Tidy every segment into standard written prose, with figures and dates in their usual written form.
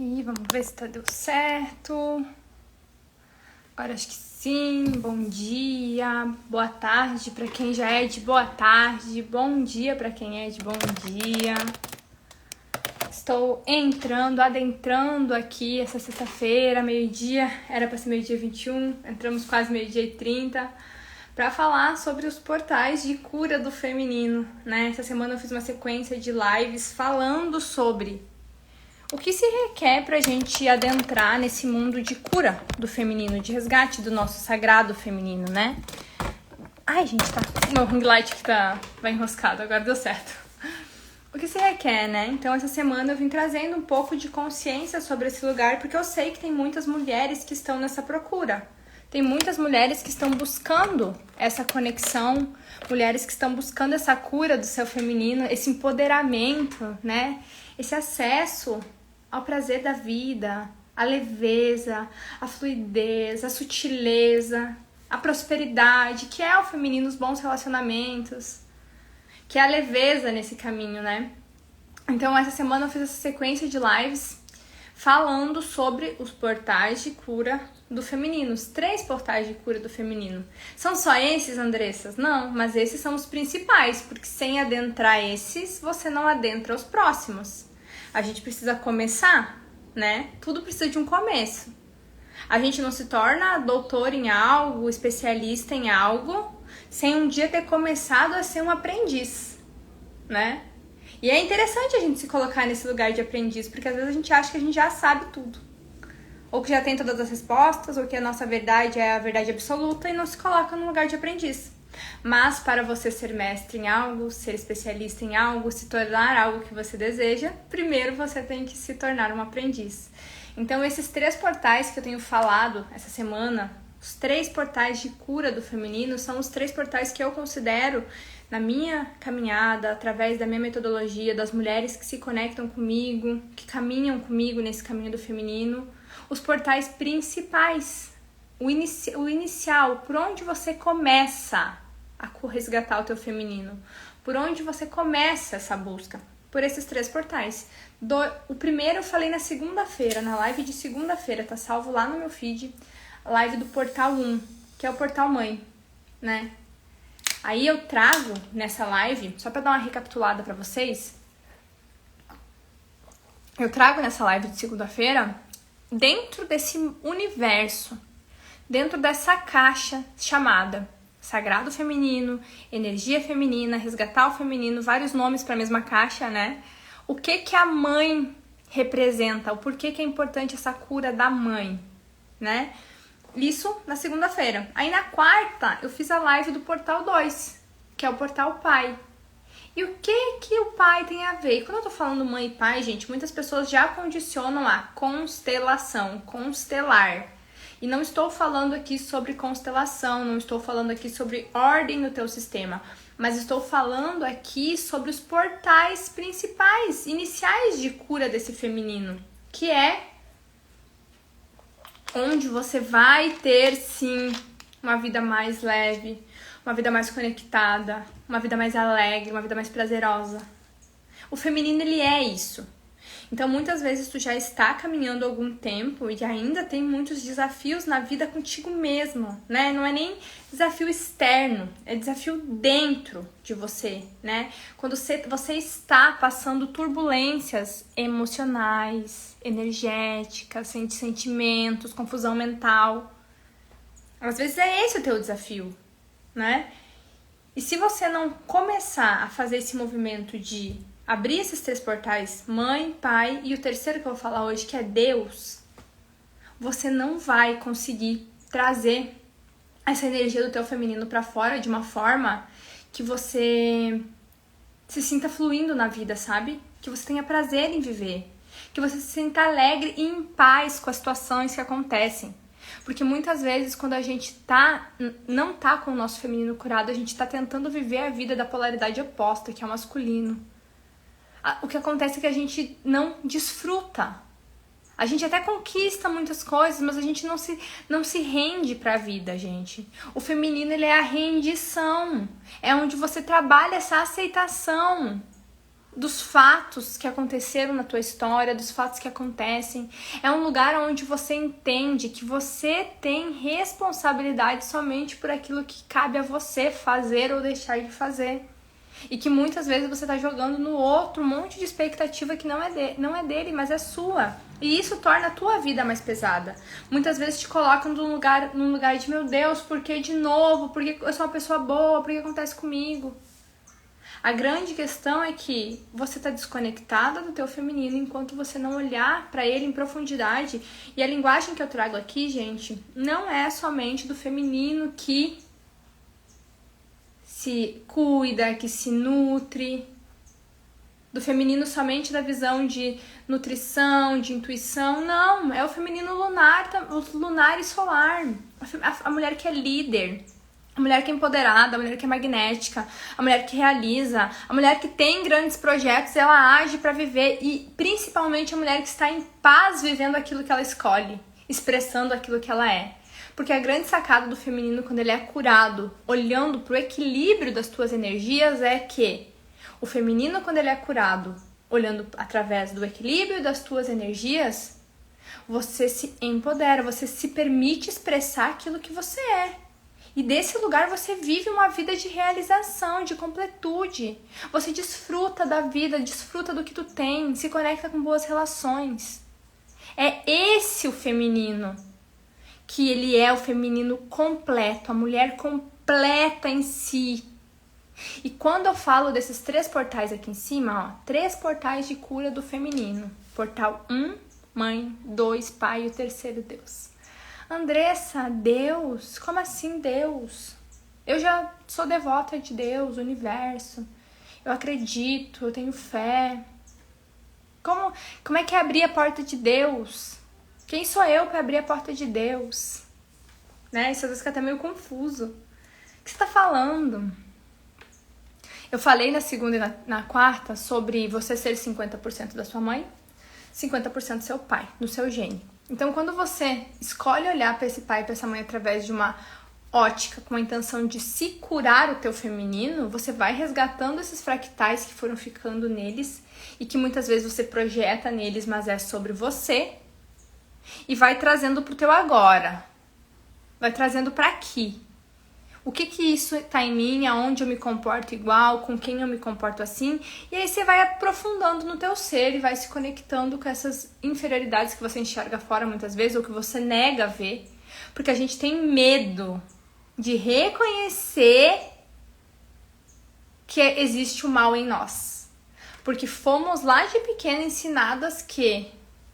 E vamos ver se deu certo. Agora acho que sim. Bom dia, boa tarde para quem já é de boa tarde, bom dia para quem é de bom dia. Estou adentrando aqui essa sexta-feira, meio-dia, era para ser meio-dia 21, entramos quase meio-dia e 30, para falar sobre os portais de cura do feminino, né? Essa semana eu fiz uma sequência de lives falando sobre o que se requer pra gente adentrar nesse mundo de cura do feminino, de resgate do nosso sagrado feminino, né? Ai, gente, tá. Meu ring light que vai enroscado, agora deu certo. O que se requer, né? Então, essa semana eu vim trazendo um pouco de consciência sobre esse lugar, porque eu sei que tem muitas mulheres que estão nessa procura. Tem muitas mulheres que estão buscando essa conexão, mulheres que estão buscando essa cura do seu feminino, esse empoderamento, né? Esse acesso ao prazer da vida, a leveza, a fluidez, a sutileza, a prosperidade, que é o feminino, os bons relacionamentos, que é a leveza nesse caminho, né? Então, essa semana eu fiz essa sequência de lives falando sobre os portais de cura do feminino, os 3 portais de cura do feminino. São só esses, Andressas? Não, mas esses são os principais, porque sem adentrar esses, você não adentra os próximos. A gente precisa começar, né? Tudo precisa de um começo. A gente não se torna doutor em algo, especialista em algo, sem um dia ter começado a ser um aprendiz, né? E é interessante a gente se colocar nesse lugar de aprendiz, porque às vezes a gente acha que a gente já sabe tudo. Ou que já tem todas as respostas, ou que a nossa verdade é a verdade absoluta e não se coloca no lugar de aprendiz. Mas para você ser mestre em algo, ser especialista em algo, se tornar algo que você deseja, primeiro você tem que se tornar um aprendiz. Então esses 3 portais que eu tenho falado essa semana, os 3 portais de cura do feminino, são os 3 portais que eu considero na minha caminhada, através da minha metodologia, das mulheres que se conectam comigo, que caminham comigo nesse caminho do feminino, os portais principais, o inicial, por onde você começa a resgatar o teu feminino, por onde você começa essa busca, por esses 3 portais. O primeiro eu falei na segunda-feira, na live de segunda-feira, tá salvo lá no meu feed, live do portal 1, que é o portal mãe, né? Aí eu trago nessa live, só pra dar uma recapitulada pra vocês, eu trago nessa live de segunda-feira, dentro desse universo, dentro dessa caixa chamada Sagrado Feminino, Energia Feminina, Resgatar o Feminino, vários nomes para a mesma caixa, né? O que a mãe representa, o porquê que é importante essa cura da mãe, né? Isso na segunda-feira. Aí na quarta eu fiz a live do Portal 2, que é o Portal Pai. E o que o pai tem a ver? E quando eu tô falando mãe e pai, gente, muitas pessoas já condicionam a constelação, constelar. E não estou falando aqui sobre constelação, não estou falando aqui sobre ordem no teu sistema, mas estou falando aqui sobre os portais principais, iniciais de cura desse feminino, que é onde você vai ter, sim, uma vida mais leve, uma vida mais conectada, uma vida mais alegre, uma vida mais prazerosa. O feminino, ele é isso. Então, muitas vezes tu já está caminhando algum tempo e ainda tem muitos desafios na vida contigo mesmo, né? Não é nem desafio externo, é desafio dentro de você, né? Quando você está passando turbulências emocionais, energéticas, sentimentos, confusão mental. Às vezes é esse o teu desafio, né? E se você não começar a fazer esse movimento de abrir esses 3 portais, mãe, pai e o terceiro que eu vou falar hoje, que é Deus, você não vai conseguir trazer essa energia do teu feminino pra fora de uma forma que você se sinta fluindo na vida, sabe? Que você tenha prazer em viver, que você se sinta alegre e em paz com as situações que acontecem. Porque muitas vezes quando a gente não tá com o nosso feminino curado, a gente tá tentando viver a vida da polaridade oposta, que é o masculino. O que acontece é que a gente não desfruta. A gente até conquista muitas coisas, mas a gente não se rende pra vida, gente. O feminino, ele é a rendição. É onde você trabalha essa aceitação. dos fatos que aconteceram na tua história, dos fatos que acontecem. É um lugar onde você entende que você tem responsabilidade somente por aquilo que cabe a você fazer ou deixar de fazer. E que muitas vezes você está jogando no outro um monte de expectativa que não é dele, mas é sua. E isso torna a tua vida mais pesada. Muitas vezes te colocam num lugar de, meu Deus, por que de novo? Por que eu sou uma pessoa boa? Por que acontece comigo? A grande questão é que você está desconectada do teu feminino enquanto você não olhar para ele em profundidade. E a linguagem que eu trago aqui, gente, não é somente do feminino que se cuida, que se nutre, do feminino somente da visão de nutrição, de intuição. Não, é o feminino lunar, o lunar e solar. A mulher que é líder, a mulher que é empoderada, a mulher que é magnética, a mulher que realiza, a mulher que tem grandes projetos, ela age para viver, e principalmente a mulher que está em paz vivendo aquilo que ela escolhe, expressando aquilo que ela é. Porque a grande sacada do feminino, quando ele é curado, olhando para o equilíbrio das tuas energias, é que o feminino, quando ele é curado, olhando através do equilíbrio das tuas energias, você se empodera, você se permite expressar aquilo que você é. E desse lugar você vive uma vida de realização, de completude. Você desfruta da vida, desfruta do que tu tem, se conecta com boas relações. É esse o feminino, que ele é o feminino completo, a mulher completa em si. E quando eu falo desses 3 portais aqui em cima, ó, 3 portais de cura do feminino. Portal 1, mãe, 2, pai e o terceiro Deus. Andressa, Deus? Como assim Deus? Eu já sou devota de Deus, universo. Eu acredito, eu tenho fé. Como é que é abrir a porta de Deus? Quem sou eu para abrir a porta de Deus? Né? Isso às vezes fica até meio confuso. O que você está falando? Eu falei na segunda e na quarta sobre você ser 50% da sua mãe, 50% do seu pai, do seu gene. Então, quando você escolhe olhar para esse pai e para essa mãe através de uma ótica com a intenção de se curar o teu feminino, você vai resgatando esses fractais que foram ficando neles e que muitas vezes você projeta neles, mas é sobre você, e vai trazendo pro teu agora, vai trazendo para aqui. O que isso tá em mim, aonde eu me comporto igual, com quem eu me comporto assim, e aí você vai aprofundando no teu ser e vai se conectando com essas inferioridades que você enxerga fora muitas vezes, ou que você nega a ver, porque a gente tem medo de reconhecer que existe o mal em nós, porque fomos lá de pequena ensinadas que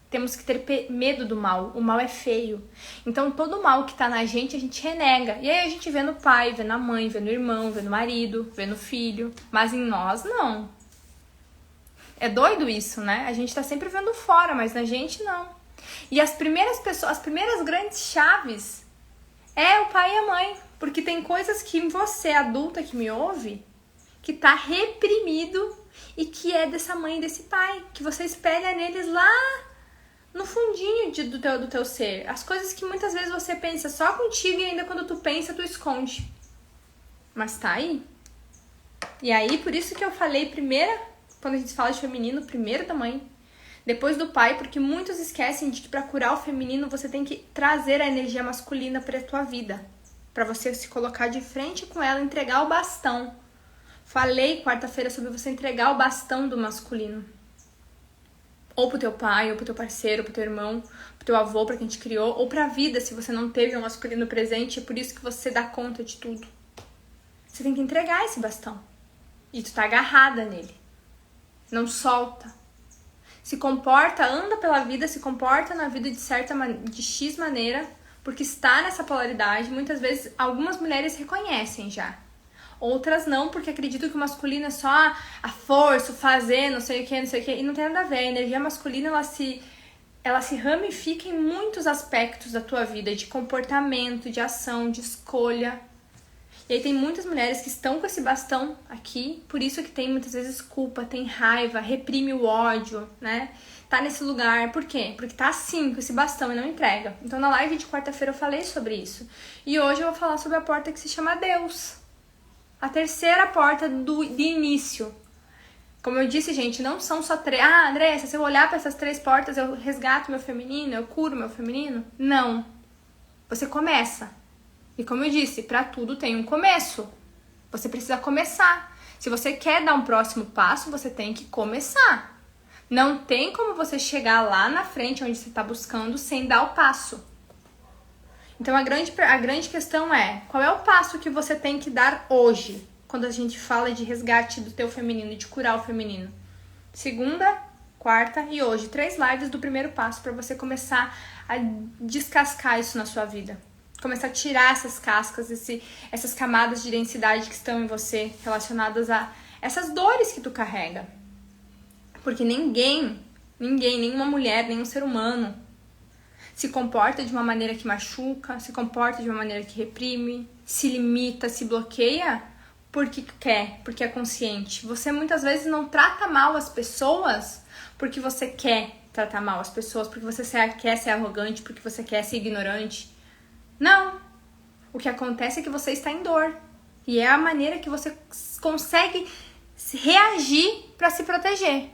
temos que ter medo do mal. O mal é feio. Então, todo o mal que tá na gente, a gente renega. E aí a gente vê no pai, vê na mãe, vê no irmão, vê no marido, vê no filho. Mas em nós, não. É doido isso, né? A gente tá sempre vendo fora, mas na gente, não. E as primeiras pessoas, as primeiras grandes chaves é o pai e a mãe. Porque tem coisas que em você, adulta que me ouve, que tá reprimido e que é dessa mãe e desse pai. Que você espelha neles lá no fundinho do teu ser. As coisas que muitas vezes você pensa só contigo e ainda quando tu pensa, tu esconde. Mas tá aí. E aí, por isso que eu falei primeiro, quando a gente fala de feminino, primeiro da mãe, depois do pai, porque muitos esquecem de que pra curar o feminino, você tem que trazer a energia masculina pra tua vida. Pra você se colocar de frente com ela, entregar o bastão. Falei quarta-feira sobre você entregar o bastão do masculino. Ou pro teu pai, ou pro teu parceiro, ou pro teu irmão, pro teu avô, pra quem te criou, ou pra vida, se você não teve um masculino presente, é por isso que você dá conta de tudo. Você tem que entregar esse bastão. E tu tá agarrada nele. Não solta. Se comporta, anda pela vida, se comporta na vida de X maneira, porque está nessa polaridade. Muitas vezes, algumas mulheres reconhecem já. Outras não, porque acreditam que o masculino é só a força, o fazer, não sei o que, e não tem nada a ver. A energia masculina, ela se ramifica em muitos aspectos da tua vida, de comportamento, de ação, de escolha. E aí tem muitas mulheres que estão com esse bastão aqui, por isso que tem muitas vezes culpa, tem raiva, reprime o ódio, né? Tá nesse lugar, por quê? Porque tá assim, com esse bastão e não entrega. Então na live de quarta-feira eu falei sobre isso. E hoje eu vou falar sobre a porta que se chama Deus. A terceira porta de início. Como eu disse, gente, não são só 3. Ah, Andressa, se eu olhar para essas 3 portas, eu resgato meu feminino, eu curo meu feminino? Não. Você começa. E como eu disse, para tudo tem um começo. Você precisa começar. Se você quer dar um próximo passo, você tem que começar. Não tem como você chegar lá na frente, onde você está buscando, sem dar o passo. Então, a grande questão é, qual é o passo que você tem que dar hoje? Quando a gente fala de resgate do teu feminino, de curar o feminino. Segunda, quarta e hoje. 3 lives do primeiro passo para você começar a descascar isso na sua vida. Começar a tirar essas cascas, essas camadas de densidade que estão em você, relacionadas a essas dores que tu carrega. Porque ninguém, nenhuma mulher, nenhum ser humano se comporta de uma maneira que machuca, se comporta de uma maneira que reprime, se limita, se bloqueia porque quer, porque é consciente. Você muitas vezes não trata mal as pessoas porque você quer tratar mal as pessoas, porque você quer ser arrogante, porque você quer ser ignorante. Não. O que acontece é que você está em dor. E é a maneira que você consegue reagir para se proteger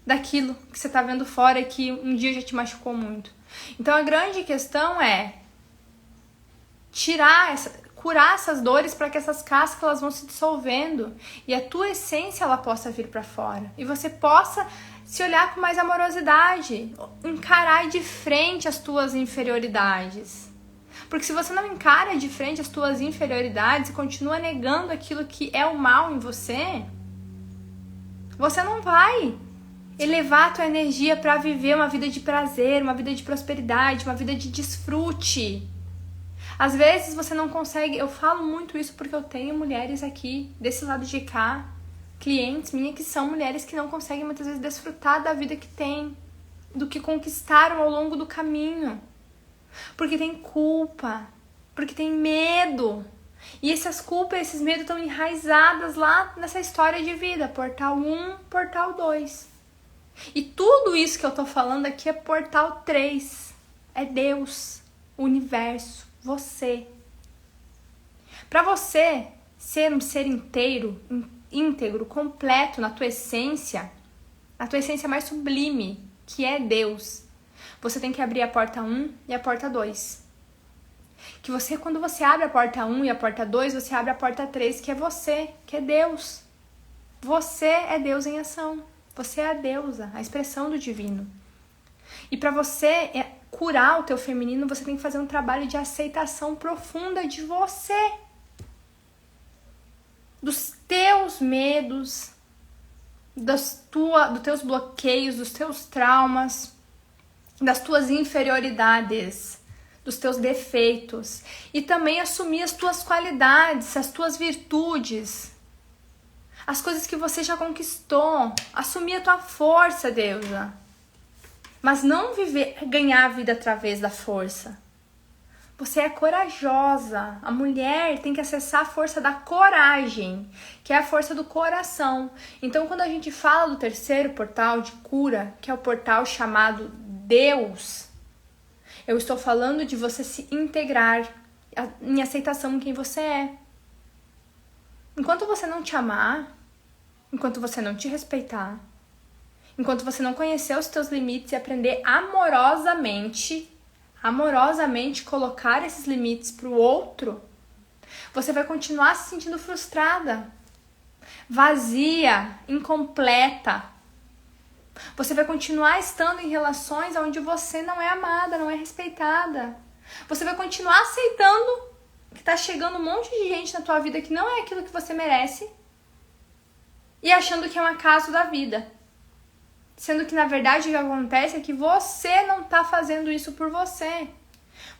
daquilo que você está vendo fora e que um dia já te machucou muito. Então a grande questão é curar essas dores para que essas cascas elas vão se dissolvendo e a tua essência ela possa vir para fora e você possa se olhar com mais amorosidade, encarar de frente as tuas inferioridades. Porque se você não encara de frente as tuas inferioridades e continua negando aquilo que é o mal em você, você não vai elevar a tua energia para viver uma vida de prazer, uma vida de prosperidade, uma vida de desfrute. Às vezes você não consegue, eu falo muito isso porque eu tenho mulheres aqui, desse lado de cá, clientes minhas que são mulheres que não conseguem muitas vezes desfrutar da vida que têm, do que conquistaram ao longo do caminho. Porque tem culpa, porque tem medo. E essas culpas, esses medos estão enraizadas lá nessa história de vida, portal 1, portal 2. E tudo isso que eu tô falando aqui é portal 3. É Deus, o universo, você. Para você ser um ser inteiro, íntegro, completo na tua essência mais sublime, que é Deus, você tem que abrir a porta 1 e a porta 2. Que você, quando você abre a porta 1 e a porta 2, você abre a porta 3, que é você, que é Deus. Você é Deus em ação. Você é a deusa, a expressão do divino. E para você curar o teu feminino, você tem que fazer um trabalho de aceitação profunda de você. Dos teus medos, dos teus bloqueios, dos teus traumas, das tuas inferioridades, dos teus defeitos. E também assumir as tuas qualidades, as tuas virtudes, as coisas que você já conquistou. Assumir a tua força, deusa. Mas não ganhar a vida através da força. Você é corajosa. A mulher tem que acessar a força da coragem, que é a força do coração. Então, quando a gente fala do terceiro portal de cura, que é o portal chamado Deus, eu estou falando de você se integrar em aceitação em quem você é. Enquanto você não te amar, enquanto você não te respeitar, enquanto você não conhecer os teus limites e aprender amorosamente colocar esses limites para o outro, você vai continuar se sentindo frustrada, vazia, incompleta. Você vai continuar estando em relações onde você não é amada, não é respeitada. Você vai continuar aceitando que tá chegando um monte de gente na tua vida que não é aquilo que você merece e achando que é um acaso da vida. Sendo que, na verdade, o que acontece é que você não tá fazendo isso por você.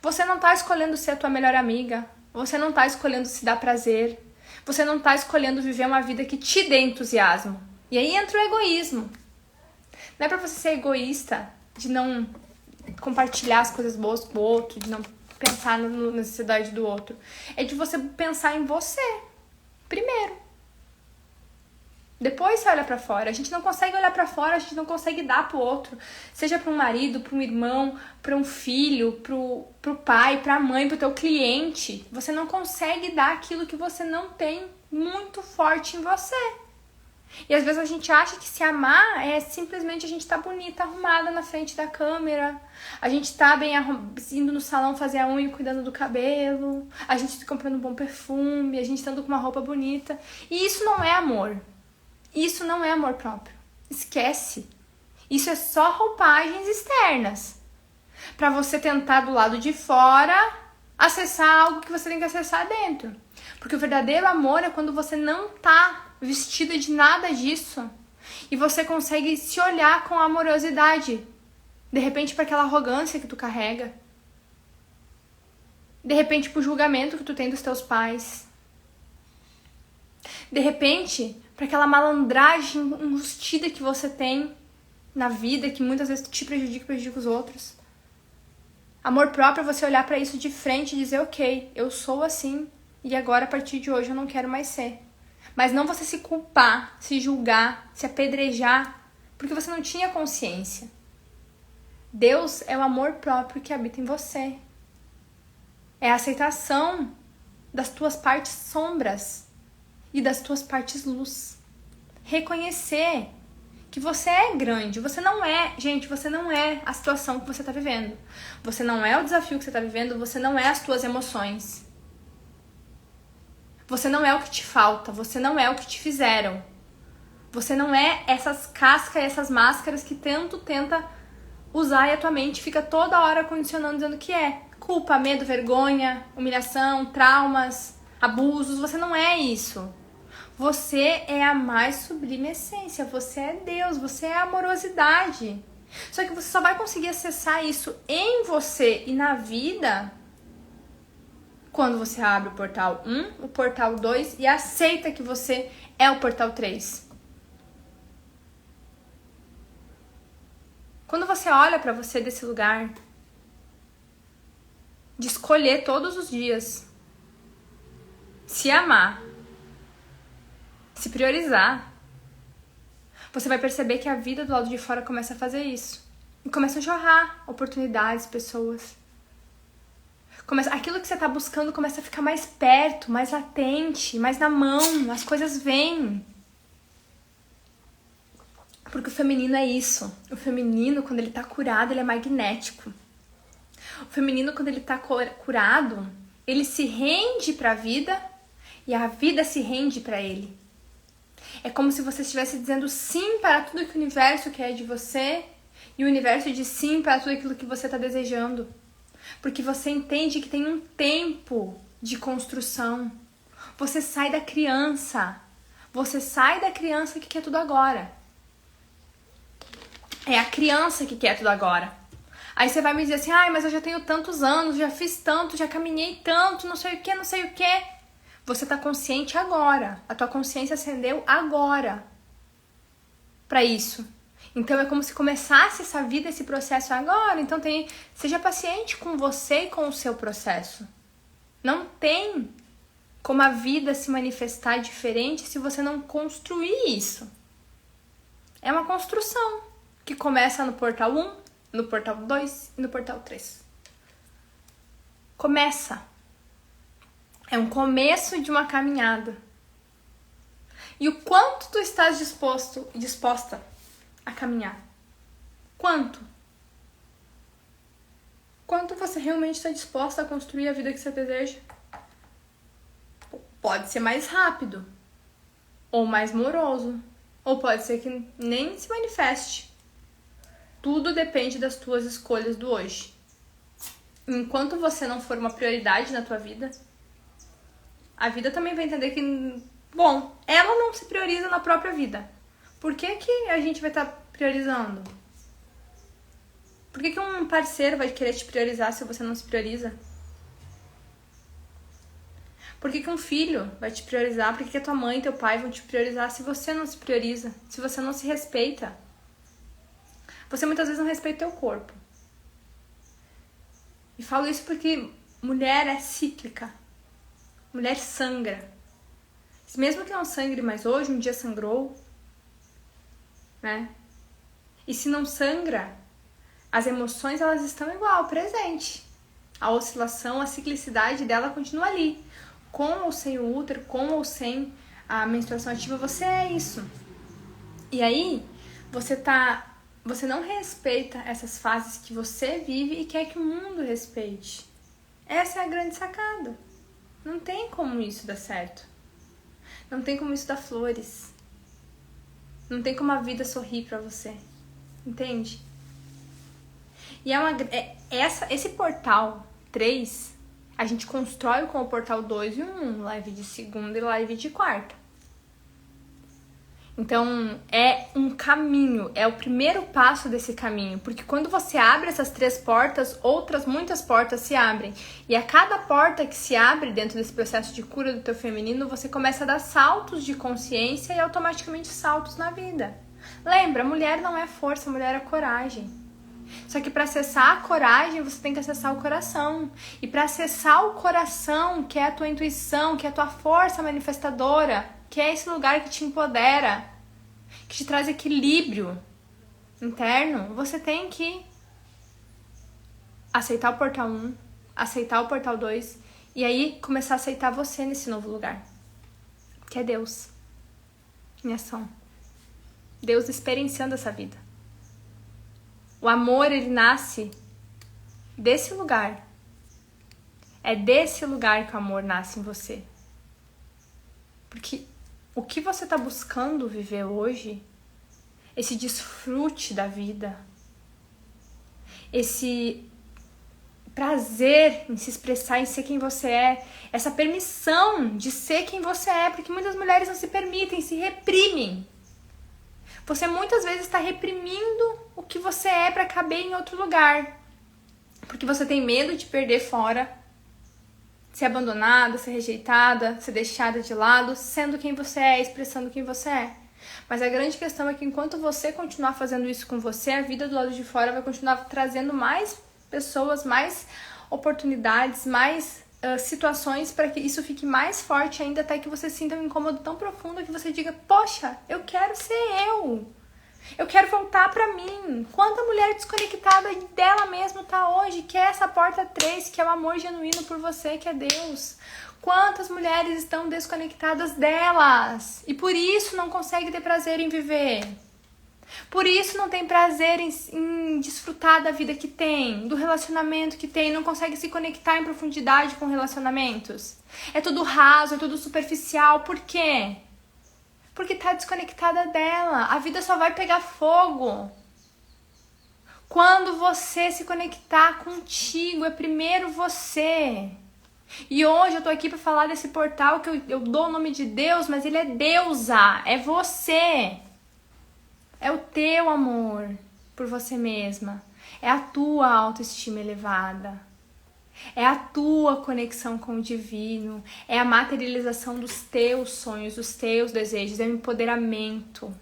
Você não tá escolhendo ser a tua melhor amiga. Você não tá escolhendo se dar prazer. Você não tá escolhendo viver uma vida que te dê entusiasmo. E aí entra o egoísmo. Não é pra você ser egoísta, de não compartilhar as coisas boas com o outro, de não pensar na necessidade do outro. É de você pensar em você primeiro. Depois você olha pra fora. A gente não consegue olhar pra fora, a gente não consegue dar pro outro. Seja pra um marido, pra um irmão, pra um filho, pro pai, pra mãe, pro teu cliente. Você não consegue dar aquilo que você não tem muito forte em você. E às vezes a gente acha que se amar é simplesmente a gente tá bonita, arrumada na frente da câmera. A gente tá bem indo no salão fazer a unha, cuidando do cabelo. A gente tá comprando um bom perfume, a gente tá andando com uma roupa bonita. E isso não é amor. Isso não é amor próprio. Esquece. Isso é só roupagens externas. Pra você tentar do lado de fora acessar algo que você tem que acessar dentro. Porque o verdadeiro amor é quando você não tá vestida de nada disso e você consegue se olhar com amorosidade. De repente para aquela arrogância que tu carrega. De repente pro julgamento que tu tem dos teus pais. De repente para aquela malandragem enrustida que você tem na vida, que muitas vezes te prejudica e prejudica os outros. Amor próprio é você olhar para isso de frente e dizer, ok, eu sou assim e agora a partir de hoje eu não quero mais ser. Mas não você se culpar, se julgar, se apedrejar, porque você não tinha consciência. Deus é o amor próprio que habita em você. É a aceitação das tuas partes sombras e das tuas partes luz. Reconhecer que você é grande, você não é, gente, você não é a situação que você está vivendo. Você não é o desafio que você está vivendo, você não é as tuas emoções. Você não é o que te falta, você não é o que te fizeram. Você não é essas cascas, essas máscaras que tanto tenta usar e a tua mente fica toda hora condicionando, dizendo que é culpa, medo, vergonha, humilhação, traumas, abusos. Você não é isso. Você é a mais sublime essência, você é Deus, você é amorosidade. Só que você só vai conseguir acessar isso em você e na vida quando você abre o portal 1, o portal 2 e aceita que você é o portal 3. Quando você olha pra você desse lugar de escolher todos os dias se amar, se priorizar, você vai perceber que a vida do lado de fora começa a fazer isso. E começa a jorrar oportunidades, pessoas. Aquilo que você está buscando começa a ficar mais perto, mais latente, mais na mão, as coisas vêm. Porque o feminino é isso. O feminino, quando ele está curado, ele é magnético. O feminino, quando ele está curado, ele se rende para a vida e a vida se rende para ele. É como se você estivesse dizendo sim para tudo que o universo quer de você e o universo diz sim para tudo aquilo que você está desejando. Porque você entende que tem um tempo de construção. Você sai da criança. Você sai da criança que quer tudo agora. É a criança que quer tudo agora. Aí você vai me dizer assim, mas eu já tenho tantos anos, já fiz tanto, já caminhei tanto, não sei o que, não sei o que. Você tá consciente agora. A tua consciência acendeu agora para isso. Então é como se começasse essa vida, esse processo agora. Então seja paciente com você e com o seu processo. Não tem como a vida se manifestar diferente se você não construir isso. É uma construção que começa no portal 1, no portal 2 e no portal 3. Começa. É um começo de uma caminhada. E o quanto tu estás disposta a caminhar? Quanto? Quanto você realmente está disposta a construir a vida que você deseja? Pode ser mais rápido, ou mais moroso, ou pode ser que nem se manifeste. Tudo depende das tuas escolhas do hoje. Enquanto você não for uma prioridade na tua vida, a vida também vai entender que, bom, ela não se prioriza na própria vida. Por que a gente vai estar priorizando? Por que um parceiro vai querer te priorizar se você não se prioriza? Por que um filho vai te priorizar? Por que a tua mãe e teu pai vão te priorizar se você não se prioriza? Se você não se respeita? Você muitas vezes não respeita o teu corpo. E falo isso porque mulher é cíclica. Mulher sangra. Mesmo que não sangre mais hoje, um dia sangrou, né? E se não sangra, as emoções elas estão igual, presente. A oscilação, a ciclicidade dela continua ali. Com ou sem o útero, com ou sem a menstruação ativa, você é isso. E aí, você não respeita essas fases que você vive e quer que o mundo respeite. Essa é a grande sacada. Não tem como isso dar certo. Não tem como isso dar flores. Não tem como a vida sorrir pra você. Entende? E esse portal 3, a gente constrói com o portal 2 e 1, live de segunda e live de quarta. Então, é um caminho, é o primeiro passo desse caminho, porque quando você abre essas 3 portas, muitas portas se abrem. E a cada porta que se abre dentro desse processo de cura do teu feminino, você começa a dar saltos de consciência e automaticamente saltos na vida. Lembra, mulher não é força, mulher é coragem. Só que para acessar a coragem, você tem que acessar o coração. E para acessar o coração, que é a tua intuição, que é a tua força manifestadora, que é esse lugar que te empodera, que te traz equilíbrio interno, você tem que aceitar o portal 1, aceitar o portal 2 e aí começar a aceitar você nesse novo lugar, que é Deus em ação. Deus experienciando essa vida. O amor, ele nasce desse lugar. É desse lugar que o amor nasce em você. Porque o que você está buscando viver hoje, esse desfrute da vida, esse prazer em se expressar, em ser quem você é, essa permissão de ser quem você é, porque muitas mulheres não se permitem, se reprimem. Você muitas vezes está reprimindo o que você é para caber em outro lugar, porque você tem medo de perder fora, ser abandonada, ser rejeitada, ser deixada de lado, sendo quem você é, expressando quem você é. Mas a grande questão é que enquanto você continuar fazendo isso com você, a vida do lado de fora vai continuar trazendo mais pessoas, mais oportunidades, mais situações para que isso fique mais forte ainda, até que você sinta um incômodo tão profundo que você diga, poxa, eu quero ser eu quero voltar pra mim. Quanta mulher desconectada dela mesma tá hoje, que é essa porta 3, que é o amor genuíno por você, que é Deus. Quantas mulheres estão desconectadas delas e por isso não conseguem ter prazer em viver. Por isso não tem prazer em desfrutar da vida que tem, do relacionamento que tem, não consegue se conectar em profundidade com relacionamentos. É tudo raso, é tudo superficial. Por quê? Porque tá desconectada dela. A vida só vai pegar fogo quando você se conectar contigo. É primeiro você. E hoje eu tô aqui pra falar desse portal que eu dou o nome de Deus, mas ele é deusa. É você. É o teu amor por você mesma. É a tua autoestima elevada. É a tua conexão com o divino. É a materialização dos teus sonhos, dos teus desejos. É o empoderamento.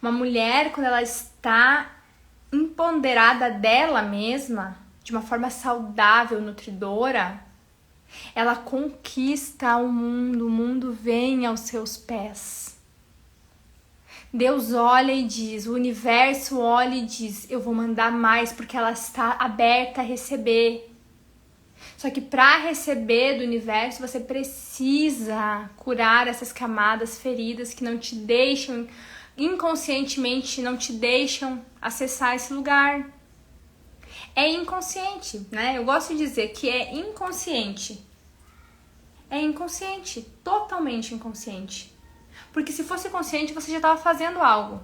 Uma mulher, quando ela está empoderada dela mesma, de uma forma saudável, nutridora, ela conquista o mundo vem aos seus pés. Deus olha e diz, o universo olha e diz, eu vou mandar mais, porque ela está aberta a receber. Só que para receber do universo, você precisa curar essas camadas feridas que não te deixam, inconscientemente, não te deixam acessar esse lugar. É inconsciente, né? Eu gosto de dizer que é inconsciente. É inconsciente, totalmente inconsciente. Porque se fosse consciente, você já estava fazendo algo.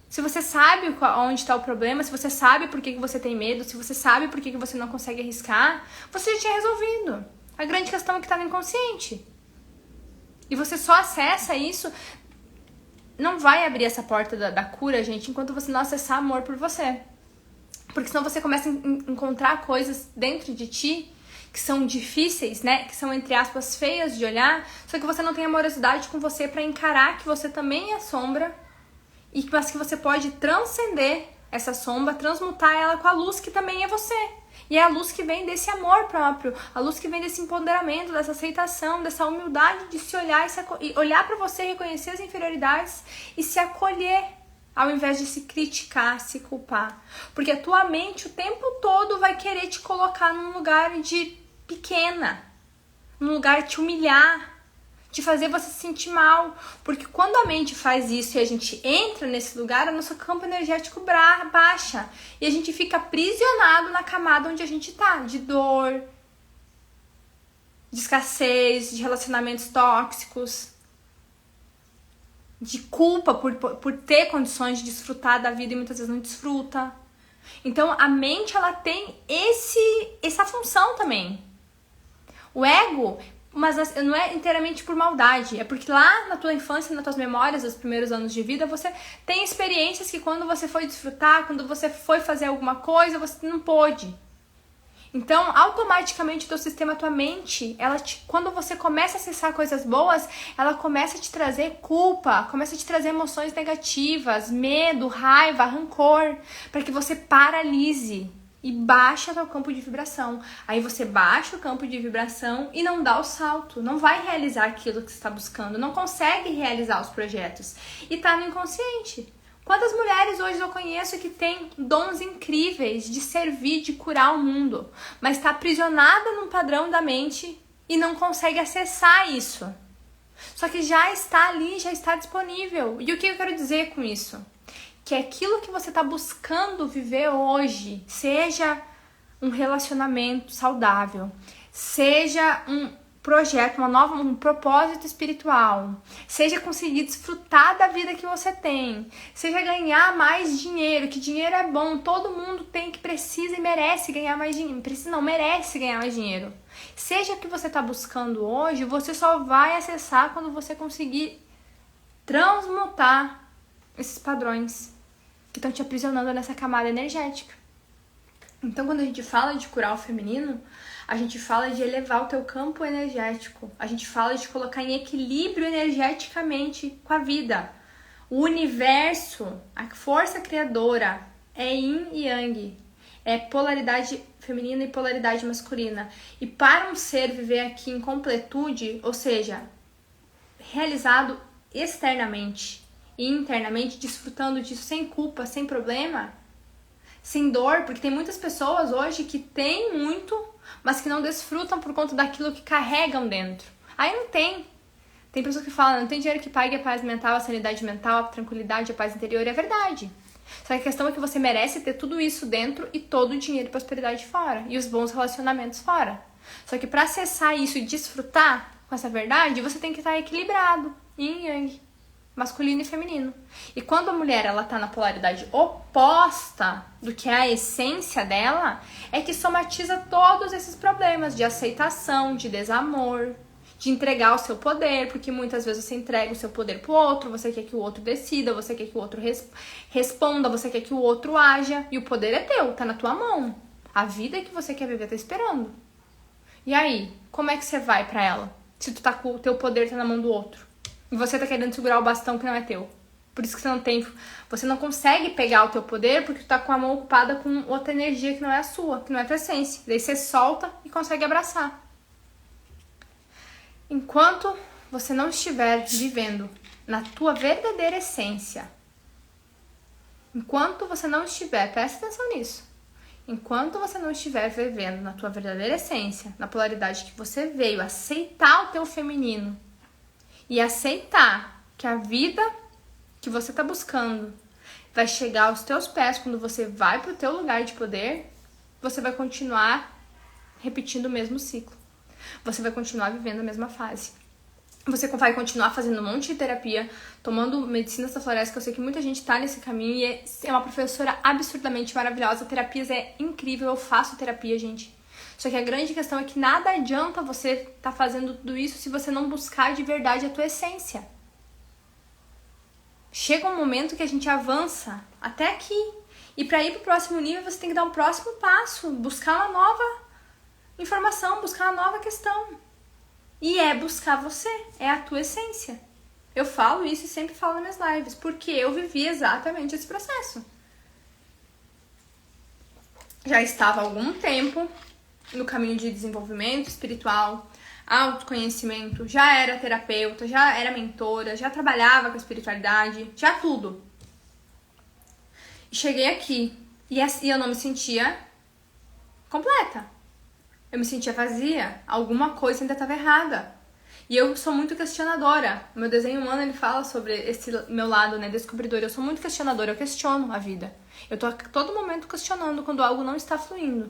Se você sabe onde está o problema, se você sabe por que você tem medo, se você sabe por que você não consegue arriscar, você já tinha resolvido. A grande questão é que está no inconsciente. E você só acessa isso, não vai abrir essa porta da cura, gente, enquanto você não acessar amor por você. Porque senão você começa a encontrar coisas dentro de ti que são difíceis, né? Que são, entre aspas, feias de olhar, só que você não tem amorosidade com você para encarar que você também é sombra, mas que você pode transcender essa sombra, transmutar ela com a luz que também é você. E é a luz que vem desse amor próprio, a luz que vem desse empoderamento, dessa aceitação, dessa humildade de se olhar e olhar para você, reconhecer as inferioridades e se acolher, ao invés de se criticar, se culpar. Porque a tua mente o tempo todo vai querer te colocar num lugar de pequena, num lugar de te humilhar, de fazer você se sentir mal. Porque quando a mente faz isso e a gente entra nesse lugar, o nosso campo energético baixa. E a gente fica aprisionado na camada onde a gente tá, de dor, de escassez, de relacionamentos tóxicos, de culpa por ter condições de desfrutar da vida e muitas vezes não desfruta. Então a mente, ela tem essa função também. O ego, mas não é inteiramente por maldade, é porque lá na tua infância, nas tuas memórias dos primeiros anos de vida, você tem experiências que quando você foi desfrutar, quando você foi fazer alguma coisa, você não pôde. Então, automaticamente, o teu sistema, a tua mente, quando você começa a acessar coisas boas, ela começa a te trazer culpa, começa a te trazer emoções negativas, medo, raiva, rancor, para que você paralise e baixe o teu campo de vibração. Aí você baixa o campo de vibração e não dá o salto, não vai realizar aquilo que você está buscando, não consegue realizar os projetos e tá no inconsciente. Quantas mulheres hoje eu conheço que têm dons incríveis de servir, de curar o mundo, mas está aprisionada num padrão da mente e não consegue acessar isso. Só que já está ali, já está disponível. E o que eu quero dizer com isso? Que aquilo que você está buscando viver hoje, seja um relacionamento saudável, seja um projeto, um propósito espiritual, seja conseguir desfrutar da vida que você tem, seja ganhar mais dinheiro, que dinheiro é bom, todo mundo precisa e merece ganhar mais dinheiro, merece ganhar mais dinheiro. Seja o que você está buscando hoje, você só vai acessar quando você conseguir transmutar esses padrões que estão te aprisionando nessa camada energética. Então, quando a gente fala de curar o feminino, a gente fala de elevar o teu campo energético. A gente fala de colocar em equilíbrio energeticamente com a vida. O universo, a força criadora, é yin e yang. É polaridade feminina e polaridade masculina. E para um ser viver aqui em completude, ou seja, realizado externamente e internamente, desfrutando disso sem culpa, sem problema, sem dor, porque tem muitas pessoas hoje que têm muito, mas que não desfrutam por conta daquilo que carregam dentro. Aí não tem. Tem pessoas que falam, não tem dinheiro que pague a paz mental, a sanidade mental, a tranquilidade, a paz interior. É verdade. Só que a questão é que você merece ter tudo isso dentro e todo o dinheiro e prosperidade fora. E os bons relacionamentos fora. Só que para acessar isso e desfrutar com essa verdade, você tem que estar equilibrado, yin e yang, masculino e feminino. E quando a mulher ela tá na polaridade oposta do que é a essência dela, é que somatiza todos esses problemas de aceitação, de desamor, de entregar o seu poder, porque muitas vezes você entrega o seu poder pro outro, você quer que o outro decida, você quer que o outro responda, você quer que o outro haja, e o poder é teu, tá na tua mão. A vida que você quer viver tá esperando. E aí, como é que você vai pra ela? Se tu tá com o teu poder tá na mão do outro. E você tá querendo segurar o bastão que não é teu. Por isso que você não consegue pegar o teu poder porque tu tá com a mão ocupada com outra energia que não é a sua, que não é a tua essência. Daí você solta e consegue abraçar. Enquanto você não estiver vivendo na tua verdadeira essência, enquanto você não estiver, presta atenção nisso, enquanto você não estiver vivendo na tua verdadeira essência, na polaridade que você veio, aceitar o teu feminino, e aceitar que a vida que você está buscando vai chegar aos teus pés quando você vai para o teu lugar de poder, você vai continuar repetindo o mesmo ciclo. Você vai continuar vivendo a mesma fase. Você vai continuar fazendo um monte de terapia, tomando medicinas da floresta, que eu sei que muita gente tá nesse caminho e é uma professora absurdamente maravilhosa. Terapias é incrível, eu faço terapia, gente. Só que a grande questão é que nada adianta você tá fazendo tudo isso se você não buscar de verdade a tua essência. Chega um momento que a gente avança até aqui. E para ir pro próximo nível, você tem que dar um próximo passo, buscar uma nova informação, buscar uma nova questão. E é buscar você, é a tua essência. Eu falo isso e sempre falo nas minhas lives, porque eu vivi exatamente esse processo. Já estava há algum tempo no caminho de desenvolvimento espiritual, autoconhecimento, já era terapeuta, já era mentora, já trabalhava com espiritualidade, já tudo. E cheguei aqui e eu não me sentia completa. Eu me sentia vazia, alguma coisa ainda estava errada. E eu sou muito questionadora. O meu desenho humano, ele fala sobre esse meu lado, né, descobridor. Eu sou muito questionadora, eu questiono a vida. Eu tô a todo momento questionando quando algo não está fluindo.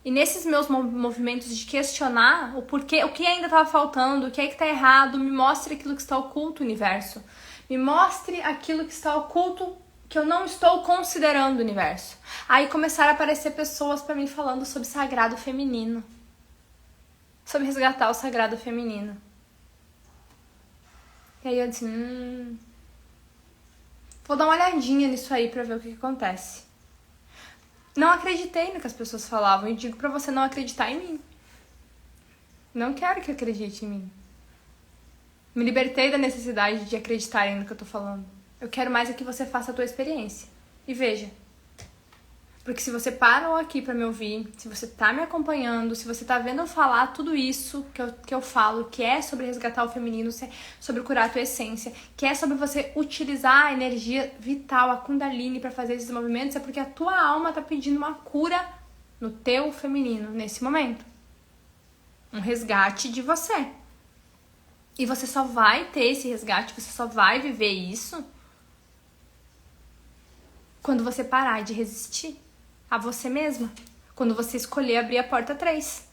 E nesses meus movimentos de questionar o porquê, o que ainda estava faltando, o que é que está errado, me mostre aquilo que está oculto, universo. Me mostre aquilo que está oculto, que eu não estou considerando, universo. Aí começaram a aparecer pessoas para mim falando sobre sagrado feminino. Sobre resgatar o sagrado feminino. E aí eu disse, vou dar uma olhadinha nisso aí pra ver o que acontece. Não acreditei no que as pessoas falavam e digo pra você não acreditar em mim. Não quero que acredite em mim. Me libertei da necessidade de acreditar no que eu tô falando. Eu quero mais é que você faça a tua experiência. E veja. Porque se você parou aqui pra me ouvir, se você tá me acompanhando, se você tá vendo eu falar tudo isso que eu falo, que é sobre resgatar o feminino, sobre curar a tua essência, que é sobre você utilizar a energia vital, a Kundalini, pra fazer esses movimentos, é porque a tua alma tá pedindo uma cura no teu feminino nesse momento. Um resgate de você. E você só vai ter esse resgate, você só vai viver isso quando você parar de resistir a você mesma. Quando você escolher abrir a porta 3.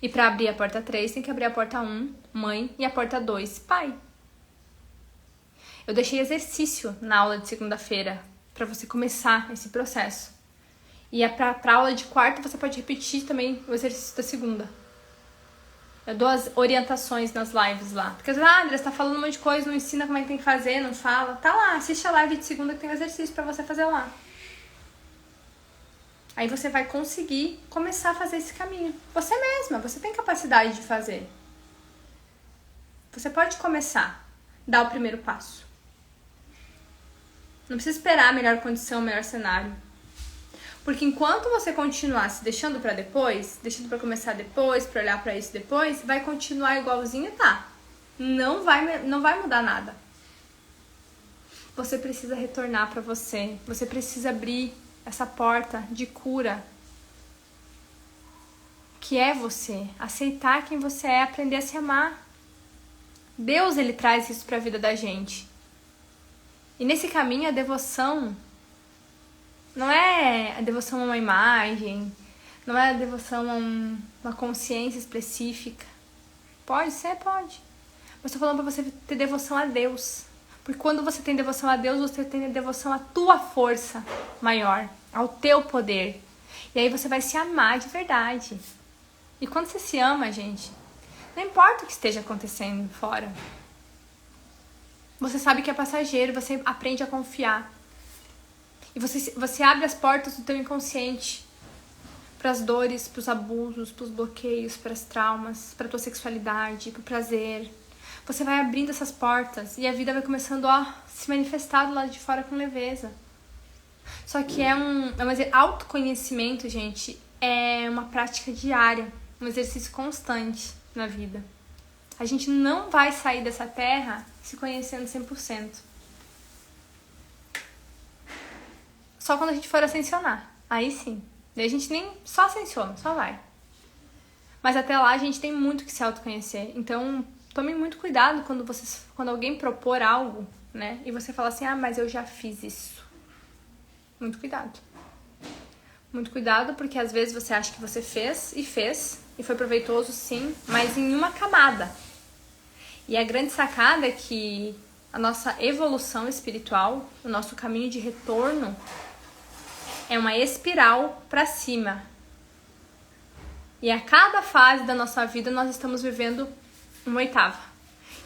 E para abrir a porta 3, tem que abrir a porta 1, mãe, e a porta 2, pai. Eu deixei exercício na aula de segunda-feira para você começar esse processo. E pra aula de quarta, você pode repetir também o exercício da segunda. Eu dou as orientações nas lives lá. Porque, André, você tá falando um monte de coisa, não ensina como é que tem que fazer, não fala. Tá lá, assiste a live de segunda que tem um exercício para você fazer lá. Aí você vai conseguir começar a fazer esse caminho. Você mesma, você tem capacidade de fazer. Você pode começar, dar o primeiro passo. Não precisa esperar a melhor condição, o melhor cenário. Porque enquanto você continuar se deixando pra depois, deixando pra começar depois, pra olhar pra isso depois, vai continuar igualzinho, tá? Não vai mudar nada. Você precisa retornar pra você. Você precisa abrir essa porta de cura, que é você, aceitar quem você é, aprender a se amar. Deus, ele traz isso para a vida da gente. E nesse caminho a devoção não é a devoção a uma imagem, não é a devoção a uma consciência específica. Pode ser, pode. Mas estou falando para você ter devoção a Deus. Porque quando você tem devoção a Deus, você tem devoção à tua força maior, ao teu poder. E aí você vai se amar de verdade. E quando você se ama, gente, não importa o que esteja acontecendo fora. Você sabe que é passageiro, você aprende a confiar. E você abre as portas do teu inconsciente para as dores, para os abusos, para os bloqueios, para as traumas, para a tua sexualidade, para o prazer. Você vai abrindo essas portas e a vida vai começando a se manifestar do lado de fora com leveza. Só que autoconhecimento, gente, é uma prática diária, um exercício constante na vida. A gente não vai sair dessa terra se conhecendo 100%. Só quando a gente for ascensionar. Aí sim. Daí a gente nem só ascensiona, só vai. Mas até lá a gente tem muito que se autoconhecer. Então, tome muito cuidado quando alguém propor algo, né? E você fala assim, mas eu já fiz isso. Muito cuidado. Muito cuidado, porque às vezes você acha que você fez, e foi proveitoso sim, mas em uma camada. E a grande sacada é que a nossa evolução espiritual, o nosso caminho de retorno, é uma espiral para cima. E a cada fase da nossa vida nós estamos vivendo uma oitava.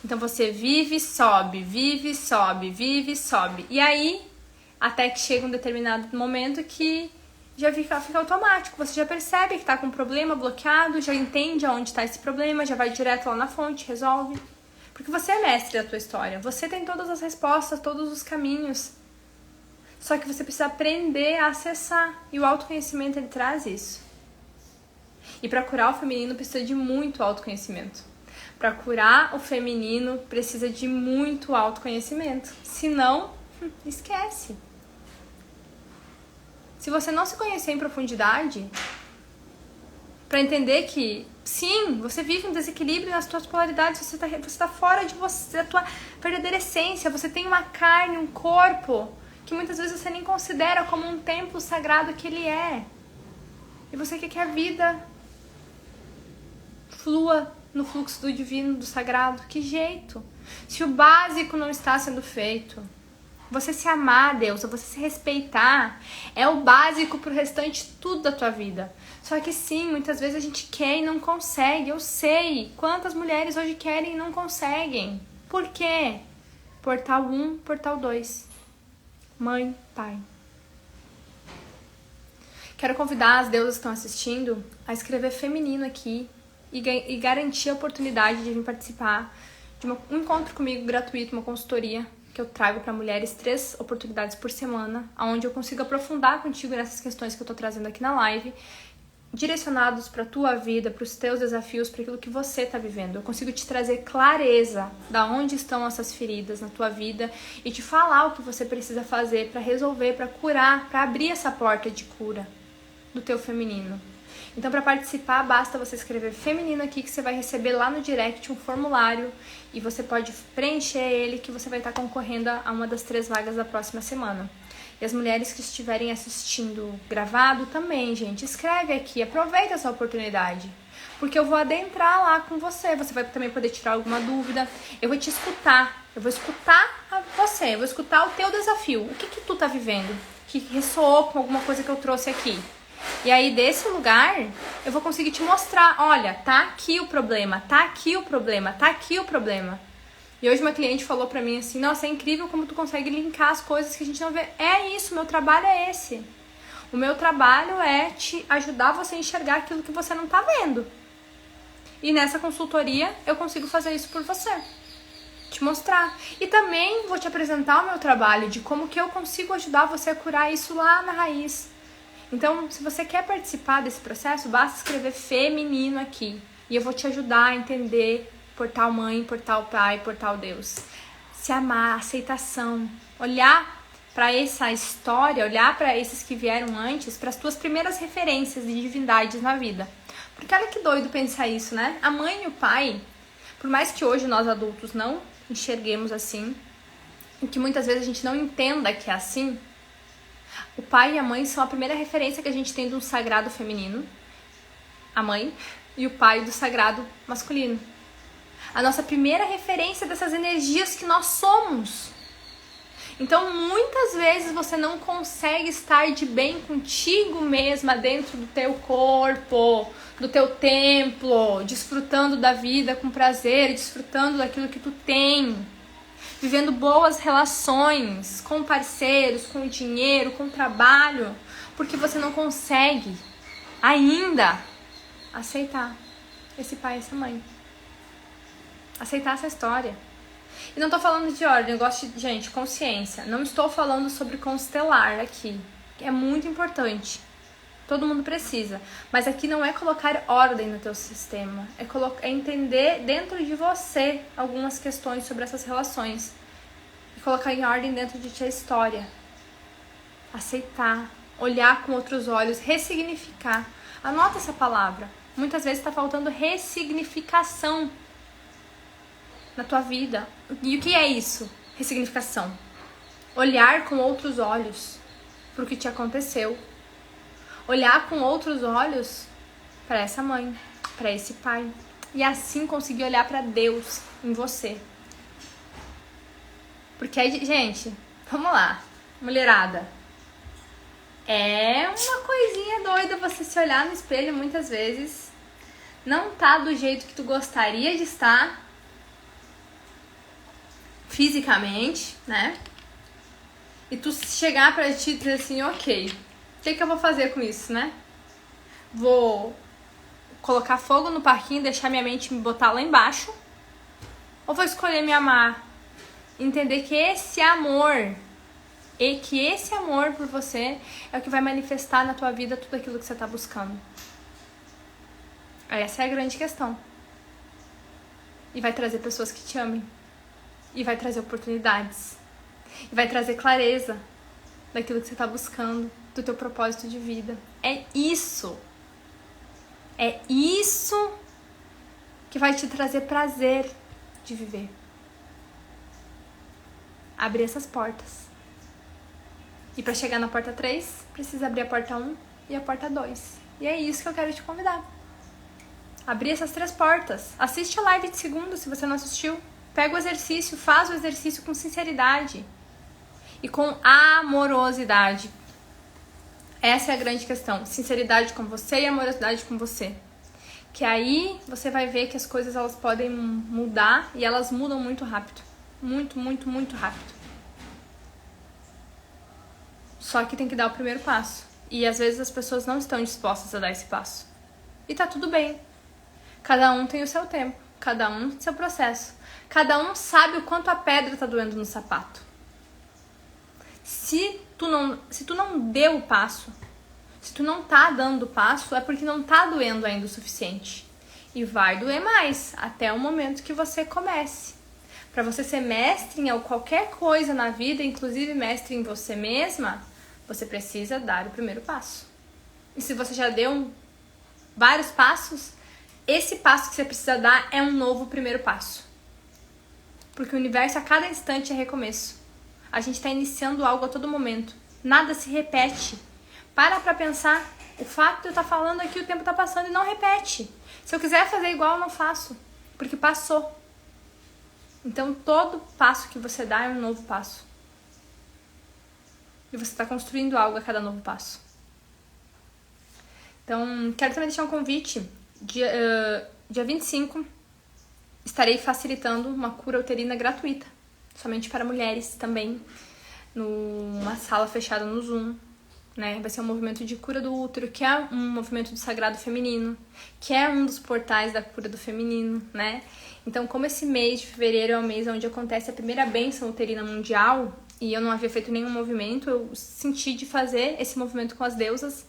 Então você vive, sobe, vive, sobe, vive, sobe. E aí, até que chega um determinado momento que já fica automático. Você já percebe que está com um problema bloqueado, já entende aonde está esse problema, já vai direto lá na fonte, resolve. Porque você é mestre da tua história. Você tem todas as respostas, todos os caminhos. Só que você precisa aprender a acessar. E o autoconhecimento, ele traz isso. E para curar o feminino precisa de muito autoconhecimento. Para curar o feminino precisa de muito autoconhecimento. Senão, esquece. Se você não se conhecer em profundidade, para entender que Sim, você vive um desequilíbrio nas suas polaridades, você tá fora de você, da tua verdadeira essência, você tem uma carne, um corpo, que muitas vezes você nem considera como um templo sagrado que ele é. E você quer que a vida flua no fluxo do divino, do sagrado. Que jeito? Se o básico não está sendo feito, você se amar, Deus, você se respeitar, é o básico pro restante tudo da tua vida. Só que sim, muitas vezes a gente quer e não consegue. Eu sei quantas mulheres hoje querem e não conseguem. Por quê? Portal 1, portal 2. Mãe, pai. Quero convidar as deusas que estão assistindo a escrever feminino aqui e garantir a oportunidade de vir participar de um encontro comigo gratuito, uma consultoria que eu trago para mulheres 3 oportunidades por semana, onde eu consigo aprofundar contigo nessas questões que eu tô trazendo aqui na live, direcionados para tua vida, para os teus desafios, para aquilo que você tá vivendo. Eu consigo te trazer clareza da onde estão essas feridas na tua vida e te falar o que você precisa fazer para resolver, para curar, para abrir essa porta de cura do teu feminino. Então, para participar, basta você escrever feminino aqui, que você vai receber lá no direct um formulário e você pode preencher ele, que você vai estar concorrendo a uma das 3 vagas da próxima semana. E as mulheres que estiverem assistindo gravado também, gente, escreve aqui, aproveita essa oportunidade. Porque eu vou adentrar lá com você, você vai também poder tirar alguma dúvida, eu vou te escutar, eu vou escutar você, eu vou escutar o teu desafio, o que tu tá vivendo, que ressoou com alguma coisa que eu trouxe aqui. E aí, desse lugar, eu vou conseguir te mostrar, olha, tá aqui o problema, tá aqui o problema, tá aqui o problema. E hoje uma cliente falou pra mim assim, nossa, é incrível como tu consegue linkar as coisas que a gente não vê. É isso, meu trabalho é esse. O meu trabalho é te ajudar você a enxergar aquilo que você não tá vendo. E nessa consultoria, eu consigo fazer isso por você. Te mostrar. E também vou te apresentar o meu trabalho de como que eu consigo ajudar você a curar isso lá na raiz. Então, se você quer participar desse processo, basta escrever feminino aqui. E eu vou te ajudar a entender portal mãe, portal pai, portal Deus. Se amar, aceitação. Olhar para essa história, olhar para esses que vieram antes, para as tuas primeiras referências de divindades na vida. Porque olha que doido pensar isso, né? A mãe e o pai, por mais que hoje nós adultos não enxerguemos assim, e que muitas vezes a gente não entenda que é assim, o pai e a mãe são a primeira referência que a gente tem do sagrado feminino, a mãe, e o pai do sagrado masculino. A nossa primeira referência dessas energias que nós somos. Então, muitas vezes você não consegue estar de bem contigo mesma dentro do teu corpo, do teu templo, desfrutando da vida com prazer, desfrutando daquilo que tu tem. Vivendo boas relações com parceiros, com o dinheiro, com o trabalho, porque você não consegue ainda aceitar esse pai e essa mãe. Aceitar essa história. E não tô falando de ordem, eu gosto de, gente, consciência. Não estou falando sobre constelar aqui, que é muito importante. Todo mundo precisa. Mas aqui não é colocar ordem no teu sistema. É entender dentro de você algumas questões sobre essas relações. E colocar em ordem dentro de ti a história. Aceitar. Olhar com outros olhos. Ressignificar. Anota essa palavra. Muitas vezes está faltando ressignificação na tua vida. E o que é isso? Ressignificação. Olhar com outros olhos para o que te aconteceu. Olhar com outros olhos para essa mãe, para esse pai. E assim conseguir olhar para Deus em você. Porque, gente, vamos lá, mulherada. É uma coisinha doida você se olhar no espelho muitas vezes. Não tá do jeito que tu gostaria de estar. Fisicamente, né? E tu chegar pra ti e dizer assim, ok, o que eu vou fazer com isso, né? Vou colocar fogo no parquinho, deixar minha mente me botar lá embaixo? Ou vou escolher me amar? Entender que esse amor por você é o que vai manifestar na tua vida tudo aquilo que você tá buscando. Essa é a grande questão. E vai trazer pessoas que te amem. E vai trazer oportunidades. E vai trazer clareza daquilo que você está buscando, do teu propósito de vida. É isso que vai te trazer prazer de viver. Abrir essas portas. E para chegar na porta 3, precisa abrir a porta 1 e a porta 2. E é isso que eu quero te convidar. Abrir essas 3 portas. Assiste a live de segunda se você não assistiu. Pega o exercício, faz o exercício com sinceridade. E com amorosidade. Essa é a grande questão. Sinceridade com você e amorosidade com você. Que aí você vai ver que as coisas elas podem mudar e elas mudam muito rápido. Muito, muito, muito rápido. Só que tem que dar o primeiro passo. E às vezes as pessoas não estão dispostas a dar esse passo. E tá tudo bem. Cada um tem o seu tempo. Cada um tem o seu processo. Cada um sabe o quanto a pedra tá doendo no sapato. Se tu não deu o passo, se tu não tá dando o passo, é porque não tá doendo ainda o suficiente. E vai doer mais, até o momento que você comece. Para você ser mestre em qualquer coisa na vida, inclusive mestre em você mesma, você precisa dar o primeiro passo. E se você já deu vários passos, esse passo que você precisa dar é um novo primeiro passo. Porque o universo a cada instante é recomeço. A gente está iniciando algo a todo momento. Nada se repete. Para pra pensar. O fato de eu estar falando aqui, o tempo tá passando e não repete. Se eu quiser fazer igual, eu não faço. Porque passou. Então, todo passo que você dá é um novo passo. E você está construindo algo a cada novo passo. Então, quero também deixar um convite. Dia 25, estarei facilitando uma cura uterina gratuita. Somente para mulheres também. Numa sala fechada no Zoom. Né? Vai ser um movimento de cura do útero, que é um movimento do sagrado feminino, que é um dos portais da cura do feminino, né? Então, como esse mês de fevereiro é o mês onde acontece a primeira bênção uterina mundial, e eu não havia feito nenhum movimento, eu senti de fazer esse movimento com as deusas,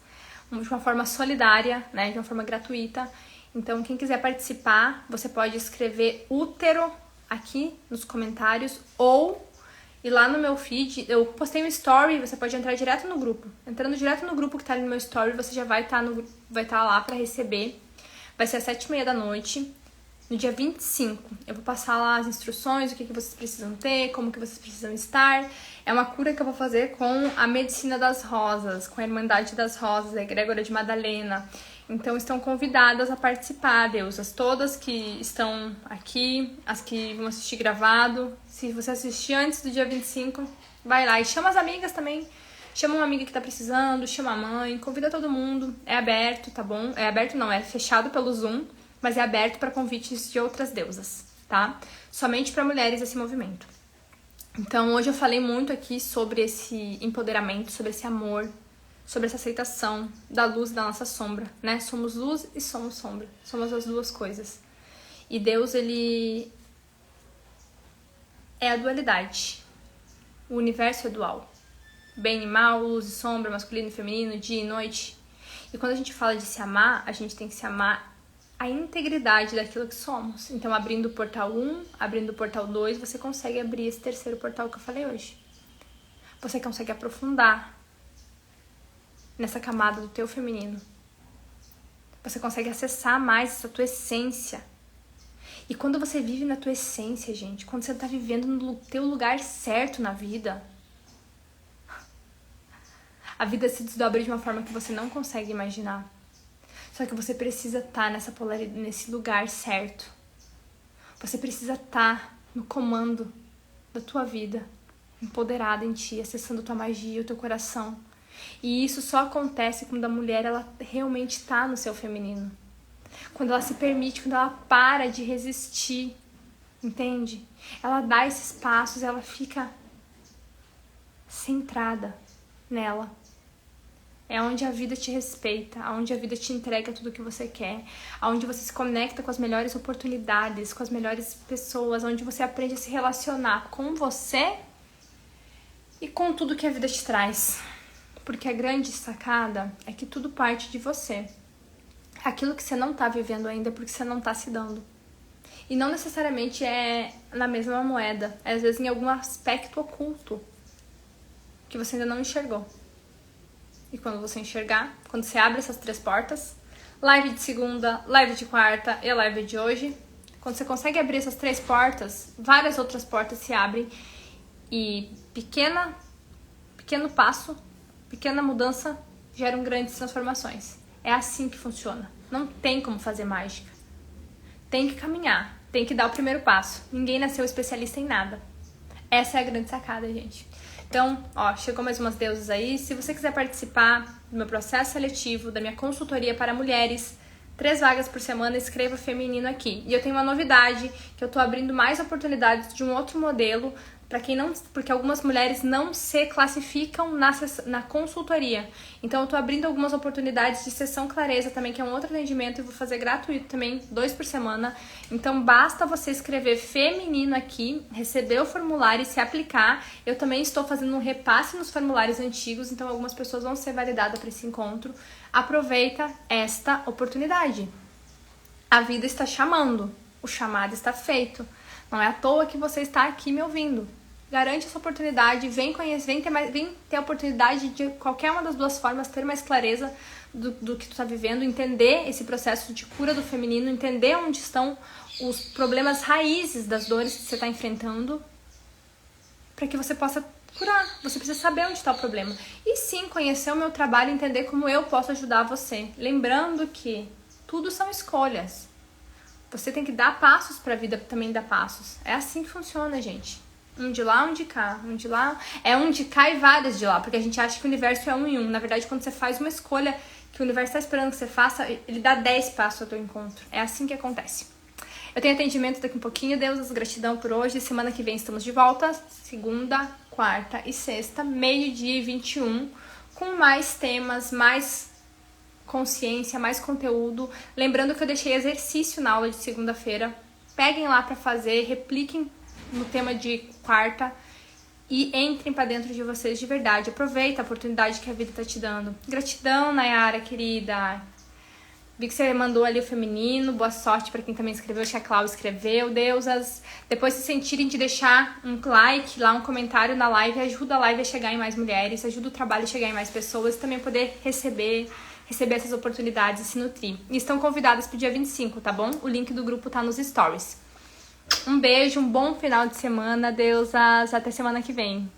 de uma forma solidária, né? De uma forma gratuita. Então, quem quiser participar, você pode escrever útero aqui nos comentários, ou e lá no meu feed, eu postei um story, você pode entrar direto no grupo. Entrando direto no grupo que tá ali no meu story, você já vai estar lá pra receber. Vai ser às 7h30 da noite, no dia 25. Eu vou passar lá as instruções, o que vocês precisam ter, como que vocês precisam estar. É uma cura que eu vou fazer com a Medicina das Rosas, com a Irmandade das Rosas, a Egrégora de Madalena. Então, estão convidadas a participar, deusas. Todas que estão aqui, as que vão assistir gravado. Se você assistir antes do dia 25, vai lá. E chama as amigas também. Chama uma amiga que tá precisando, chama a mãe, convida todo mundo. É aberto, tá bom? É aberto não, é fechado pelo Zoom, mas é aberto para convites de outras deusas, tá? Somente para mulheres esse movimento. Então, hoje eu falei muito aqui sobre esse empoderamento, sobre esse amor, sobre essa aceitação da luz e da nossa sombra, né? Somos luz e somos sombra. Somos as duas coisas. E Deus, ele é a dualidade. O universo é dual. Bem e mal, luz e sombra, masculino e feminino, dia e noite. E quando a gente fala de se amar, a gente tem que se amar a integridade daquilo que somos. Então, abrindo o portal 1, abrindo o portal 2, você consegue abrir esse terceiro portal que eu falei hoje. Você consegue aprofundar nessa camada do teu feminino. Você consegue acessar mais essa tua essência. E quando você vive na tua essência, gente, quando você tá vivendo no teu lugar certo na vida, a vida se desdobra de uma forma que você não consegue imaginar. Só que você precisa estar nessa polaridade, nesse lugar certo. Você precisa estar no comando da tua vida, empoderada em ti, acessando a tua magia, o teu coração. E isso só acontece quando a mulher ela realmente está no seu feminino. Quando ela se permite, quando ela para de resistir, entende? Ela dá esses passos, ela fica centrada nela. É onde a vida te respeita, onde a vida te entrega tudo o que você quer, onde você se conecta com as melhores oportunidades, com as melhores pessoas, onde você aprende a se relacionar com você e com tudo que a vida te traz. Porque a grande sacada é que tudo parte de você. Aquilo que você não tá vivendo ainda é porque você não tá se dando. E não necessariamente é na mesma moeda. É às vezes em algum aspecto oculto que você ainda não enxergou. E quando você enxergar, quando você abre essas 3 portas, live de segunda, live de quarta e live de hoje, Quando você consegue abrir essas 3 portas, várias outras portas se abrem e pequeno passo, pequena mudança geram grandes transformações. É assim que funciona. Não tem como fazer mágica. Tem que caminhar, tem que dar o primeiro passo. Ninguém nasceu especialista em nada. Essa é a grande sacada, gente. Então, chegou mais umas deusas aí. Se você quiser participar do meu processo seletivo, da minha consultoria para mulheres, 3 vagas por semana, escreva feminino aqui. E eu tenho uma novidade, que eu tô abrindo mais oportunidades de um outro modelo, porque algumas mulheres não se classificam na consultoria. Então eu tô abrindo algumas oportunidades de sessão clareza também, que é um outro atendimento, e vou fazer gratuito também, 2 por semana. Então basta você escrever feminino aqui, receber o formulário e se aplicar. Eu também estou fazendo um repasse nos formulários antigos, então algumas pessoas vão ser validadas para esse encontro. Aproveita esta oportunidade. A vida está chamando, o chamado está feito. Não é à toa que você está aqui me ouvindo. Garante essa oportunidade, vem conhecer, vem ter a oportunidade de qualquer uma das 2 formas ter mais clareza do que tu tá vivendo, entender esse processo de cura do feminino, entender onde estão os problemas raízes das dores que você está enfrentando, para que você possa curar. Você precisa saber onde está o problema. E sim, conhecer o meu trabalho e entender como eu posso ajudar você. Lembrando que tudo são escolhas. Você tem que dar passos para a vida também dar passos. É assim que funciona, gente. Um de lá, um de cá. Um de lá é um de cá e vários de lá. Porque a gente acha que o universo é um em um. Na verdade, quando você faz uma escolha que o universo está esperando que você faça, ele dá 10 passos ao teu encontro. É assim que acontece. Eu tenho atendimento daqui um pouquinho. Deus, gratidão por hoje. Semana que vem estamos de volta. Segunda, quarta e sexta, 12h21. Com mais temas, mais consciência, mais conteúdo. Lembrando que eu deixei exercício na aula de segunda-feira. Peguem lá para fazer, repliquem no tema de quarta e entrem para dentro de vocês de verdade. Aproveita a oportunidade que a vida tá te dando. Gratidão, Nayara, querida. Vi que você mandou ali o feminino. Boa sorte para quem também escreveu. Acho que a Cláudia escreveu. Deusas, depois se sentirem de deixar um like lá, um comentário na live, ajuda a live a chegar em mais mulheres, ajuda o trabalho a chegar em mais pessoas e também poder receber essas oportunidades e se nutrir. E estão convidadas pro dia 25, tá bom? O link do grupo tá nos stories. Um beijo, um bom final de semana, deusas. Até semana que vem.